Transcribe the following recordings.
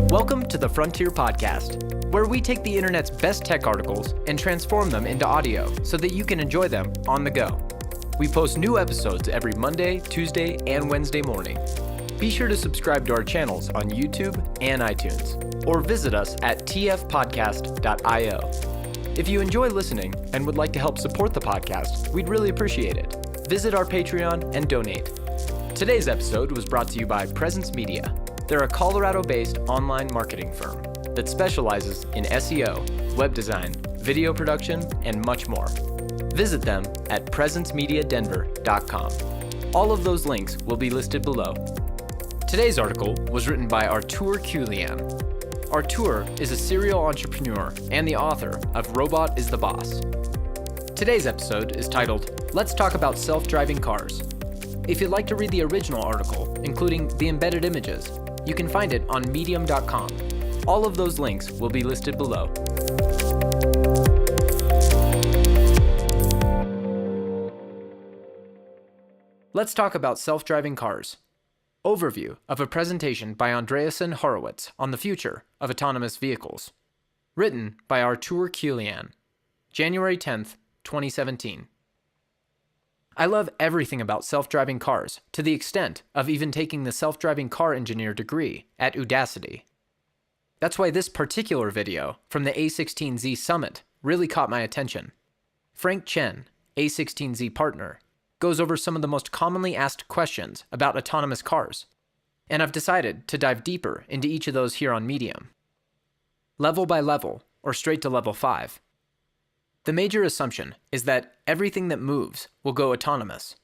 Welcome to the Frontier Podcast, where we take the internet's best tech articles and transform them into audio so that you can enjoy them on the go. We post new episodes every Monday, Tuesday, and Wednesday morning. Be sure to subscribe to our channels on YouTube and iTunes, or visit us at tfpodcast.io. If you enjoy listening and would like to help support the podcast, we'd really appreciate it. Visit our Patreon and donate. Today's episode was brought to you by Presence Media. They're a Colorado-based online marketing firm that specializes in SEO, web design, video production, and much more. Visit them at presencemediadenver.com. All of those links will be listed below. Today's article was written by Artur Kulian. Artur is a serial entrepreneur and the author of Robot is the Boss. Today's episode is titled, Let's Talk About Self-Driving Cars. If you'd like to read the original article, including the embedded images, you can find it on medium.com. All of those links will be listed below. Let's talk about self-driving cars. Overview of a presentation by Andreessen Horowitz on the future of autonomous vehicles. Written by Artur Kulian. January 10th, 2017. I love everything about self-driving cars, to the extent of even taking the self-driving car engineer degree at Udacity. That's why this particular video from the A16Z Summit really caught my attention. Frank Chen, A16Z partner, goes over some of the most commonly asked questions about autonomous cars, and I've decided to dive deeper into each of those here on Medium. Level by level, or straight to level 5. The major assumption is that everything that moves will go autonomous.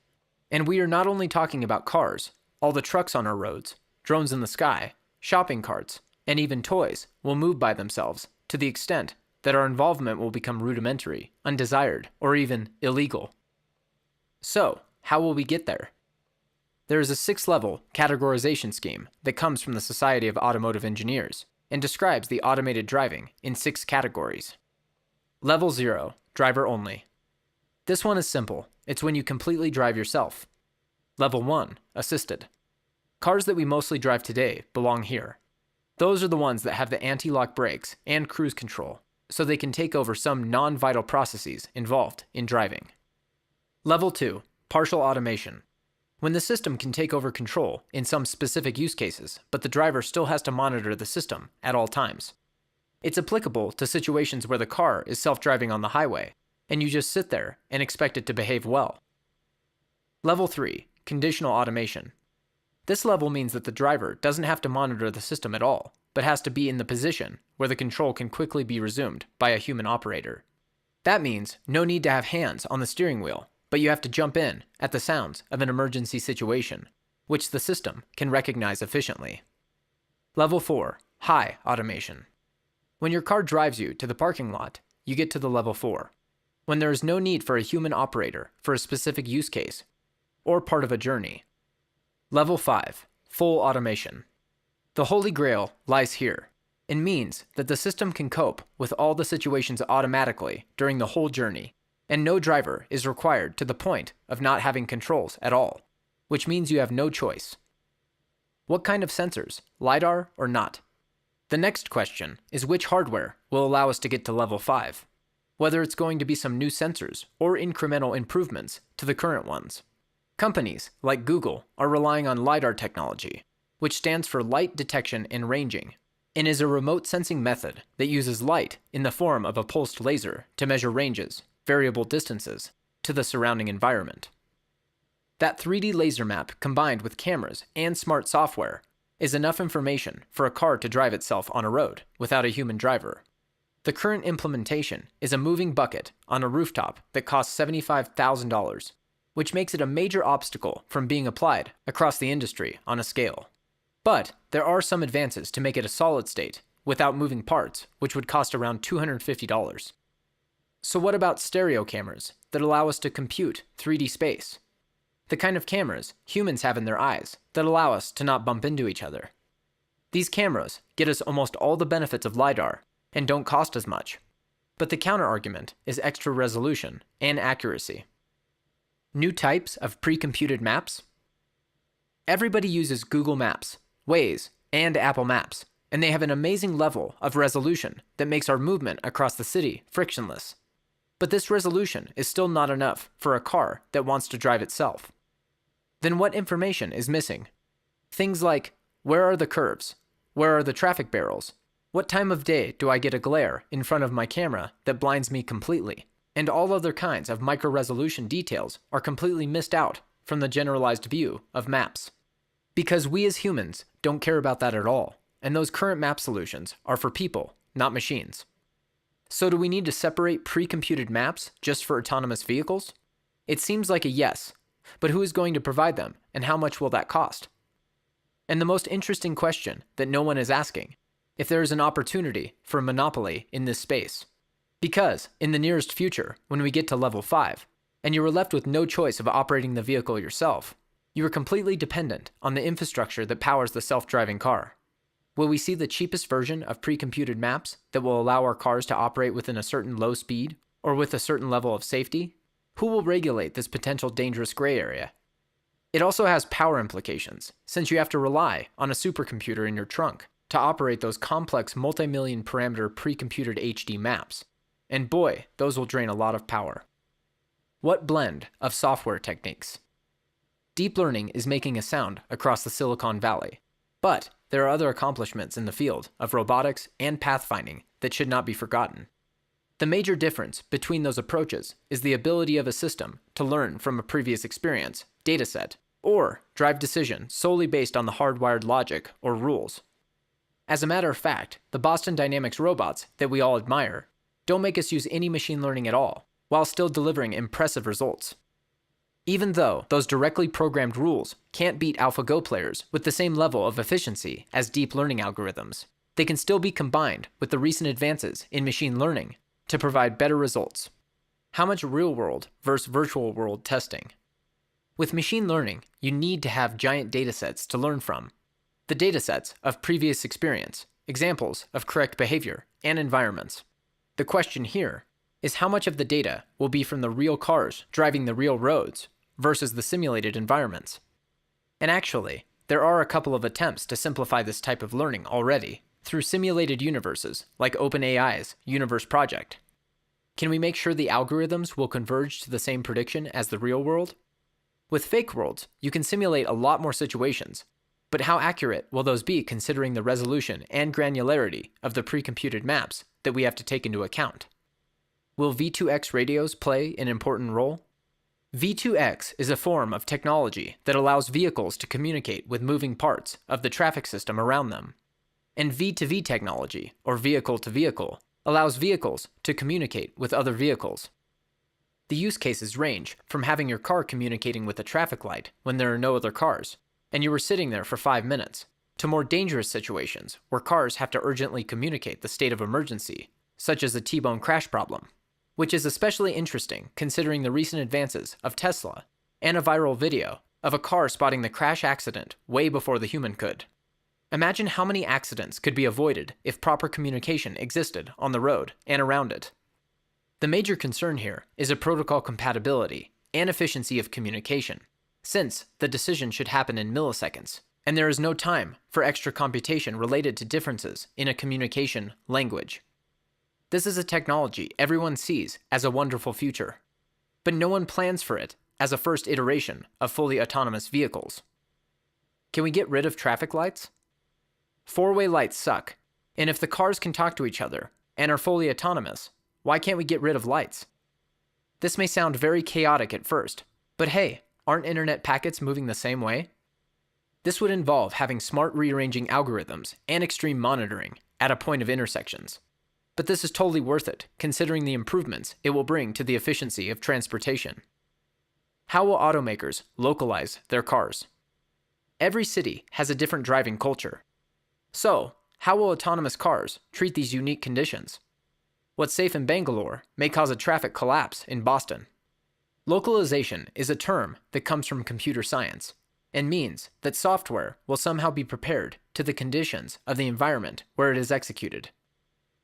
And we are not only talking about cars, all the trucks on our roads, drones in the sky, shopping carts, and even toys will move by themselves to the extent that our involvement will become rudimentary, undesired, or even illegal. So, how will we get there? There is a 6-level categorization scheme that comes from the Society of Automotive Engineers and describes the automated driving in 6 categories. Level 0, driver only. This one is simple. It's when you completely drive yourself. Level 1, assisted. Cars that we mostly drive today belong here. Those are the ones that have the anti-lock brakes and cruise control, so they can take over some non-vital processes involved in driving. Level 2, partial automation. When the system can take over control in some specific use cases, but the driver still has to monitor the system at all times. It's applicable to situations where the car is self-driving on the highway, and you just sit there and expect it to behave well. Level 3, conditional automation. This level means that the driver doesn't have to monitor the system at all, but has to be in the position where the control can quickly be resumed by a human operator. That means no need to have hands on the steering wheel, but you have to jump in at the sounds of an emergency situation, which the system can recognize efficiently. Level 4, high automation. When your car drives you to the parking lot, you get to the level 4, when there is no need for a human operator for a specific use case or part of a journey. Level 5, full automation. The holy grail lies here and means that the system can cope with all the situations automatically during the whole journey, and no driver is required to the point of not having controls at all, which means you have no choice. What kind of sensors, LiDAR or not? The next question is which hardware will allow us to get to level 5, whether it's going to be some new sensors or incremental improvements to the current ones. Companies like Google are relying on LiDAR technology, which stands for light detection and ranging, and is a remote sensing method that uses light in the form of a pulsed laser to measure ranges, variable distances, to the surrounding environment. That 3D laser map combined with cameras and smart software is enough information for a car to drive itself on a road without a human driver. The current implementation is a moving bucket on a rooftop that costs $75,000, which makes it a major obstacle from being applied across the industry on a scale. But there are some advances to make it a solid state without moving parts, which would cost around $250. So what about stereo cameras that allow us to compute 3D space? The kind of cameras humans have in their eyes that allow us to not bump into each other. These cameras get us almost all the benefits of LiDAR and don't cost as much. But the counterargument is extra resolution and accuracy. New types of pre-computed maps? Everybody uses Google Maps, Waze, and Apple Maps, and they have an amazing level of resolution that makes our movement across the city frictionless. But this resolution is still not enough for a car that wants to drive itself. Then what information is missing? Things like, where are the curves? Where are the traffic barrels? What time of day do I get a glare in front of my camera that blinds me completely? And all other kinds of micro-resolution details are completely missed out from the generalized view of maps. Because we as humans don't care about that at all, and those current map solutions are for people, not machines. So do we need to separate pre-computed maps just for autonomous vehicles? It seems like a yes, but who is going to provide them, and how much will that cost? And the most interesting question that no one is asking, if there is an opportunity for a monopoly in this space. Because, in the nearest future, when we get to level 5, and you are left with no choice of operating the vehicle yourself, you are completely dependent on the infrastructure that powers the self-driving car. Will we see the cheapest version of pre-computed maps that will allow our cars to operate within a certain low speed, or with a certain level of safety? Who will regulate this potential dangerous gray area? It also has power implications, since you have to rely on a supercomputer in your trunk to operate those complex multi-million parameter pre-computed HD maps. And boy, those will drain a lot of power. What blend of software techniques? Deep learning is making a sound across the Silicon Valley, but there are other accomplishments in the field of robotics and pathfinding that should not be forgotten. The major difference between those approaches is the ability of a system to learn from a previous experience, dataset, or drive decisions solely based on the hardwired logic or rules. As a matter of fact, the Boston Dynamics robots that we all admire don't make us use any machine learning at all, while still delivering impressive results. Even though those directly programmed rules can't beat AlphaGo players with the same level of efficiency as deep learning algorithms, they can still be combined with the recent advances in machine learning to provide better results. How much real-world versus virtual world testing? With machine learning, you need to have giant datasets to learn from. The datasets of previous experience, examples of correct behavior, and environments. The question here is how much of the data will be from the real cars driving the real roads versus the simulated environments. And actually, there are a couple of attempts to simplify this type of learning already through simulated universes like OpenAI's Universe Project. Can we make sure the algorithms will converge to the same prediction as the real world? With fake worlds, you can simulate a lot more situations, but how accurate will those be considering the resolution and granularity of the pre-computed maps that we have to take into account? Will V2X radios play an important role? V2X is a form of technology that allows vehicles to communicate with moving parts of the traffic system around them. And V2V technology, or vehicle-to-vehicle, allows vehicles to communicate with other vehicles. The use cases range from having your car communicating with a traffic light when there are no other cars, and you were sitting there for 5 minutes, to more dangerous situations where cars have to urgently communicate the state of emergency, such as a T-bone crash problem, which is especially interesting considering the recent advances of Tesla and a viral video of a car spotting the crash accident way before the human could. Imagine how many accidents could be avoided if proper communication existed on the road and around it. The major concern here is a protocol compatibility and efficiency of communication, since the decision should happen in milliseconds, and there is no time for extra computation related to differences in a communication language. This is a technology everyone sees as a wonderful future, but no one plans for it as a first iteration of fully autonomous vehicles. Can we get rid of traffic lights? Four-way lights suck, and if the cars can talk to each other and are fully autonomous, why can't we get rid of lights? This may sound very chaotic at first, but hey, aren't internet packets moving the same way? This would involve having smart rearranging algorithms and extreme monitoring at a point of intersections. But this is totally worth it, considering the improvements it will bring to the efficiency of transportation. How will automakers localize their cars? Every city has a different driving culture. So, how will autonomous cars treat these unique conditions? What's safe in Bangalore may cause a traffic collapse in Boston. Localization is a term that comes from computer science and means that software will somehow be prepared to the conditions of the environment where it is executed.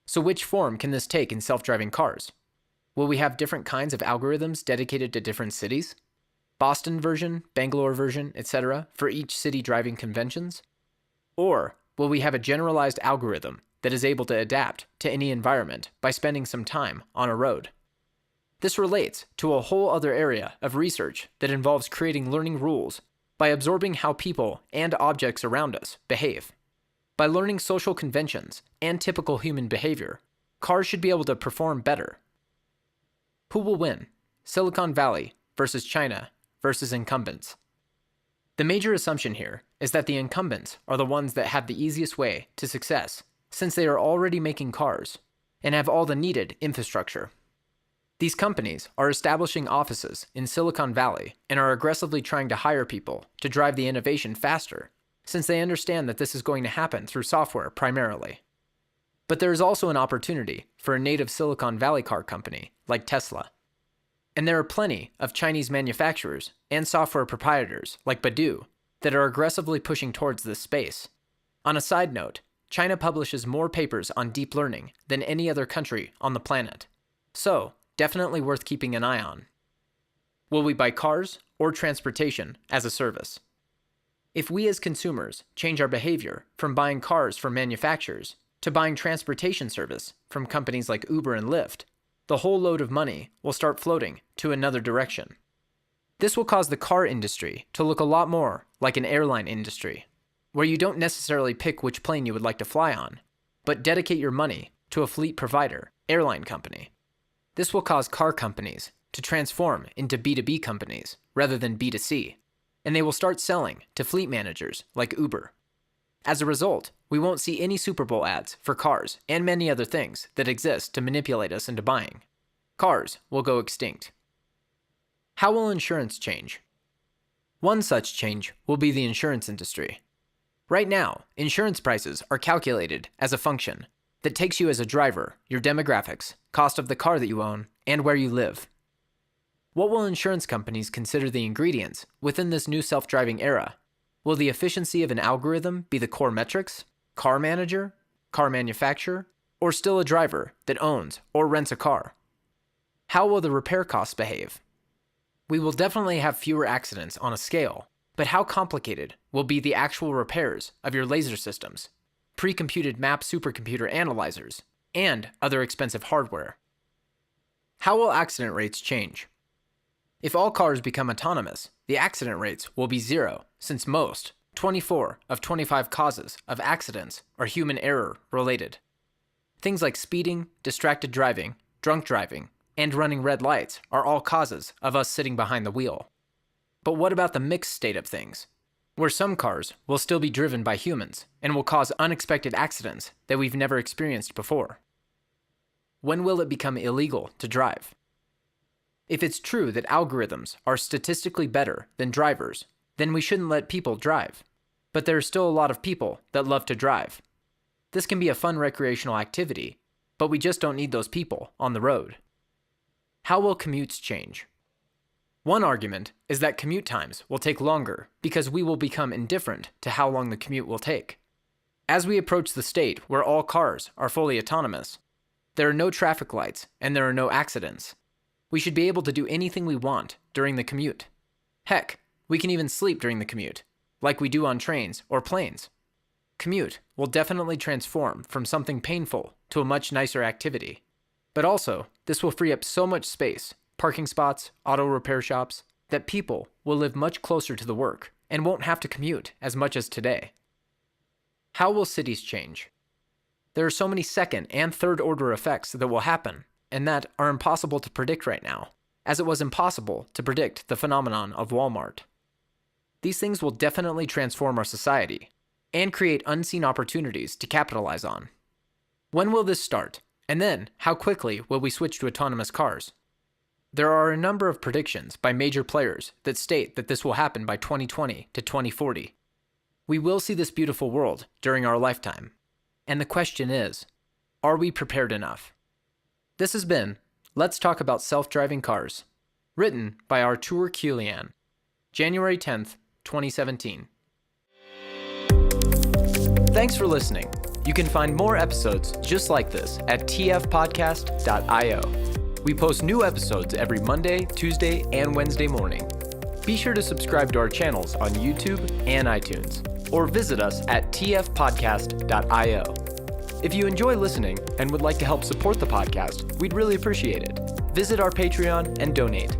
So which form can this take in self-driving cars? Will we have different kinds of algorithms dedicated to different cities? Boston version, Bangalore version, etc. for each city driving conventions? Or will we have a generalized algorithm that is able to adapt to any environment by spending some time on a road. This relates to a whole other area of research that involves creating learning rules by absorbing how people and objects around us behave. By learning social conventions and typical human behavior, cars should be able to perform better. Who will win? Silicon Valley versus China versus incumbents. The major assumption here is that the incumbents are the ones that have the easiest way to success, since they are already making cars and have all the needed infrastructure. These companies are establishing offices in Silicon Valley and are aggressively trying to hire people to drive the innovation faster, since they understand that this is going to happen through software primarily. But there is also an opportunity for a native Silicon Valley car company like Tesla. And there are plenty of Chinese manufacturers and software proprietors like Baidu that are aggressively pushing towards this space. On a side note, China publishes more papers on deep learning than any other country on the planet. So, definitely worth keeping an eye on. Will we buy cars or transportation as a service? If we as consumers change our behavior from buying cars from manufacturers to buying transportation service from companies like Uber and Lyft, the whole load of money will start floating to another direction. This will cause the car industry to look a lot more like an airline industry, where you don't necessarily pick which plane you would like to fly on, but dedicate your money to a fleet provider, airline company. This will cause car companies to transform into B2B companies rather than B2C, and they will start selling to fleet managers like Uber. As a result, we won't see any Super Bowl ads for cars and many other things that exist to manipulate us into buying. Cars will go extinct. How will insurance change? One such change will be the insurance industry. Right now, insurance prices are calculated as a function that takes you as a driver, your demographics, cost of the car that you own, and where you live. What will insurance companies consider the ingredients within this new self-driving era? Will the efficiency of an algorithm be the core metrics, car manager, car manufacturer, or still a driver that owns or rents a car? How will the repair costs behave? We will definitely have fewer accidents on a scale, but how complicated will be the actual repairs of your laser systems, pre-computed map supercomputer analyzers, and other expensive hardware? How will accident rates change? If all cars become autonomous, the accident rates will be zero, since most, 24 of 25 causes of accidents are human error related. Things like speeding, distracted driving, drunk driving, and running red lights are all causes of us sitting behind the wheel. But what about the mixed state of things, where some cars will still be driven by humans and will cause unexpected accidents that we've never experienced before? When will it become illegal to drive? If it's true that algorithms are statistically better than drivers, then we shouldn't let people drive. But there are still a lot of people that love to drive. This can be a fun recreational activity, but we just don't need those people on the road. How will commutes change? One argument is that commute times will take longer because we will become indifferent to how long the commute will take. As we approach the state where all cars are fully autonomous, there are no traffic lights and there are no accidents. We should be able to do anything we want during the commute. Heck, we can even sleep during the commute, like we do on trains or planes. Commute will definitely transform from something painful to a much nicer activity. But also, this will free up so much space, parking spots, auto repair shops, that people will live much closer to the work and won't have to commute as much as today. How will cities change? There are so many second and third order effects that will happen and that are impossible to predict right now, as it was impossible to predict the phenomenon of Walmart. These things will definitely transform our society and create unseen opportunities to capitalize on. When will this start? And then, how quickly will we switch to autonomous cars? There are a number of predictions by major players that state that this will happen by 2020 to 2040. We will see this beautiful world during our lifetime. And the question is, are we prepared enough? This has been Let's Talk About Self-Driving Cars, written by Artur Kulian, January 10th, 2017. Thanks for listening. You can find more episodes just like this at tfpodcast.io. We post new episodes every Monday, Tuesday, and Wednesday morning. Be sure to subscribe to our channels on YouTube and iTunes. or visit us at tfpodcast.io. If you enjoy listening and would like to help support the podcast, we'd really appreciate it. Visit our Patreon and donate.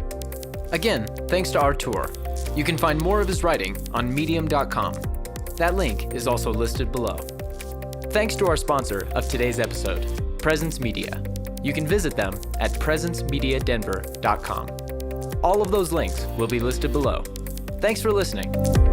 Again, thanks to Artur. You can find more of his writing on medium.com. That link is also listed below. Thanks to our sponsor of today's episode, Presence Media. You can visit them at presencemediadenver.com. All of those links will be listed below. Thanks for listening.